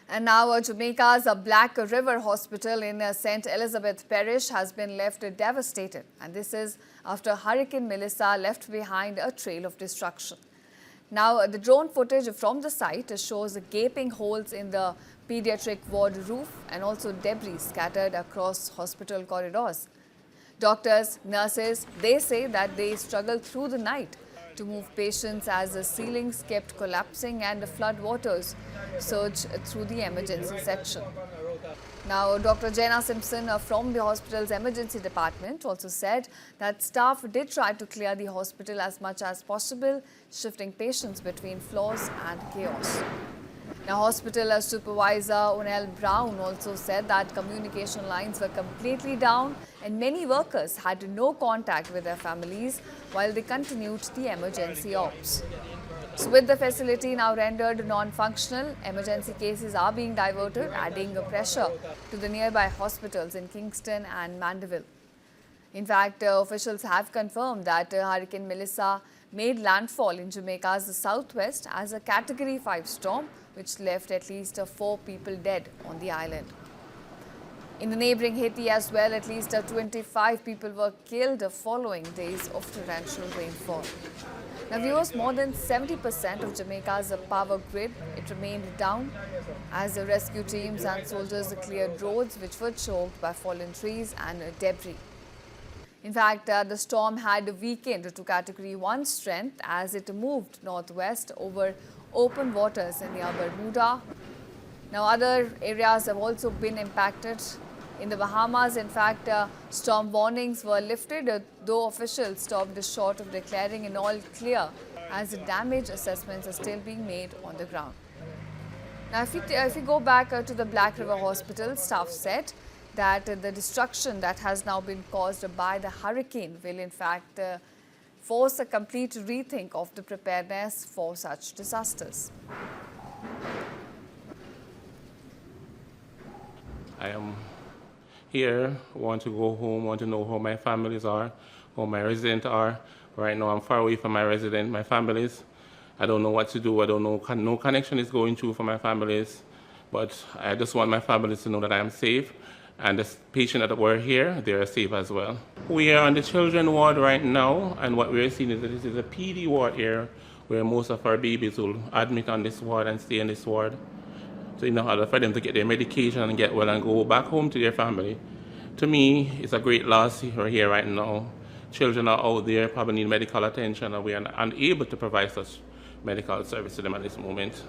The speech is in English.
And now Jamaica's Black River Hospital in St. Elizabeth Parish has been left devastated. And this is after Hurricane Melissa left behind a trail of destruction. Now, the drone footage from the site shows gaping holes in the pediatric ward roof and also debris scattered across hospital corridors. Doctors, nurses, they say that they struggled through the night to move patients as the ceilings kept collapsing and the flood waters surged through the emergency section. Now, Dr. Jenna Simpson from the hospital's emergency department also said that staff did try to clear the hospital as much as possible, shifting patients between floors and chaos. Now, hospital supervisor Onel Brown also said that communication lines were completely down and many workers had no contact with their families while they continued the emergency ops. So with the facility now rendered non-functional, emergency cases are being diverted, adding pressure to the nearby hospitals in Kingston and Mandeville. In fact, officials have confirmed that Hurricane Melissa made landfall in Jamaica's southwest as a Category 5 storm, which left at least 4 people dead on the island. In the neighboring Haiti as well, at least 25 people were killed following days of torrential rainfall. Now, viewers, more than 70% of Jamaica's power grid, it remained down as the rescue teams and soldiers cleared roads which were choked by fallen trees and debris. In fact, the storm had weakened to Category 1 strength as it moved northwest over open waters near Bermuda. Now, other areas have also been impacted. In the Bahamas, in fact, storm warnings were lifted, though officials stopped short of declaring an all clear as damage assessments are still being made on the ground. Now, if we go back to the Black River Hospital, staff said that the destruction that has now been caused by the hurricane will in fact force a complete rethink of the preparedness for such disasters. I am here, want to go home, want to know how my families are, how my residents are. Right now I'm far away from my resident, my families. I don't know what to do, I don't know, no connection is going through for my families. But I just want my families to know that I am safe, and the patients that were here, they are safe as well. We are on the children ward right now, and what we're seeing is that this is a PD ward here, where most of our babies will admit on this ward and stay in this ward. So in order for them to get their medication and get well and go back home to their family. To me, it's a great loss here right now. Children are out there, probably need medical attention, and we are unable to provide such medical service to them at this moment.